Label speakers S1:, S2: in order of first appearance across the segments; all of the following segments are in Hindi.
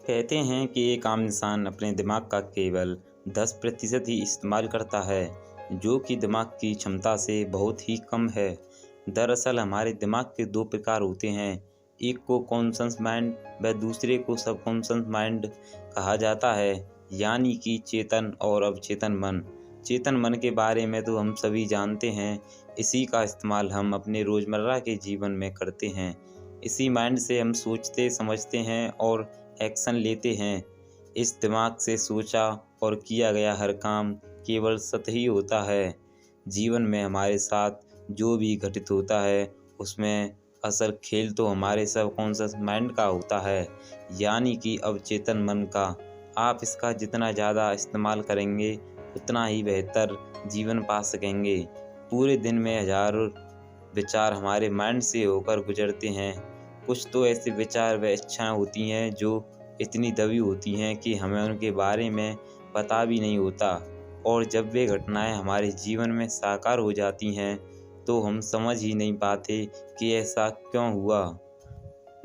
S1: कहते हैं कि एक आम इंसान अपने दिमाग का केवल 10% ही इस्तेमाल करता है, जो कि दिमाग की क्षमता से बहुत ही कम है। दरअसल हमारे दिमाग के दो प्रकार होते हैं, एक को कॉन्शस माइंड व दूसरे को सबकॉन्शस माइंड कहा जाता है, यानी कि चेतन और अवचेतन मन। चेतन मन के बारे में तो हम सभी जानते हैं, इसी का इस्तेमाल हम अपने रोज़मर्रा के जीवन में करते हैं। इसी माइंड से हम सोचते समझते हैं और एक्शन लेते हैं। इस दिमाग से सोचा और किया गया हर काम केवल सतही होता है। जीवन में हमारे साथ जो भी घटित होता है उसमें असल खेल तो हमारे सबकॉन्शियस माइंड का होता है, यानी कि अवचेतन मन का। आप इसका जितना ज़्यादा इस्तेमाल करेंगे उतना ही बेहतर जीवन पा सकेंगे। पूरे दिन में हज़ारों विचार हमारे माइंड से होकर गुजरते हैं। कुछ तो ऐसे विचार व इच्छाएं होती हैं जो इतनी दबी होती हैं कि हमें उनके बारे में पता भी नहीं होता, और जब वे घटनाएं हमारे जीवन में साकार हो जाती हैं तो हम समझ ही नहीं पाते कि ऐसा क्यों हुआ।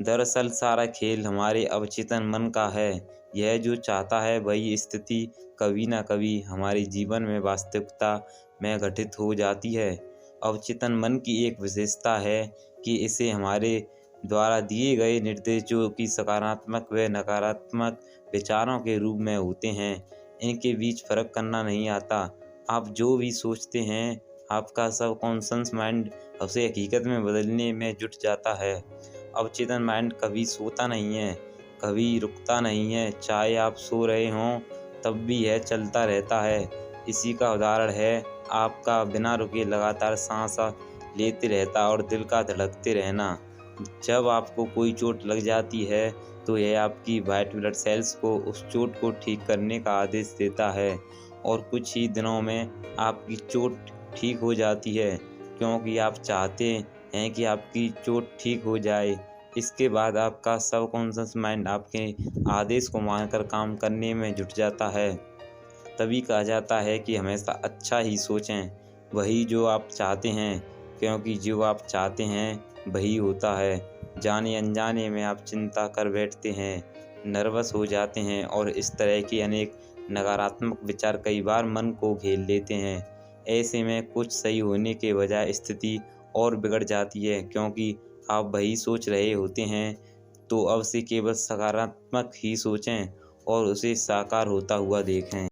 S1: दरअसल सारा खेल हमारे अवचेतन मन का है। यह जो चाहता है वही स्थिति कभी ना कभी हमारे जीवन में वास्तविकता में घटित हो जाती है। अवचेतन मन की एक विशेषता है कि इसे हमारे द्वारा दिए गए निर्देश जो कि सकारात्मक व नकारात्मक विचारों के रूप में होते हैं, इनके बीच फर्क करना नहीं आता। आप जो भी सोचते हैं, आपका सबकॉन्शियस माइंड उसे हकीकत में बदलने में जुट जाता है। अवचेतन माइंड कभी सोता नहीं है, कभी रुकता नहीं है। चाहे आप सो रहे हों तब भी यह चलता रहता है। इसी का उदाहरण है आपका बिना रुके लगातार सांस लेते रहता और दिल का धड़कते रहना। जब आपको कोई चोट लग जाती है तो यह आपकी वाइट ब्लड सेल्स को उस चोट को ठीक करने का आदेश देता है, और कुछ ही दिनों में आपकी चोट ठीक हो जाती है, क्योंकि आप चाहते हैं कि आपकी चोट ठीक हो जाए। इसके बाद आपका सबकॉन्शियस माइंड आपके आदेश को मानकर काम करने में जुट जाता है। तभी कहा जाता है कि हमेशा अच्छा ही सोचें, वही जो आप चाहते हैं, क्योंकि जो आप चाहते हैं वही होता है। जाने अनजाने में आप चिंता कर बैठते हैं, नर्वस हो जाते हैं, और इस तरह के अनेक नकारात्मक विचार कई बार मन को घेर लेते हैं। ऐसे में कुछ सही होने के बजाय स्थिति और बिगड़ जाती है, क्योंकि आप वही सोच रहे होते हैं। तो अब से केवल सकारात्मक ही सोचें और उसे साकार होता हुआ देखें।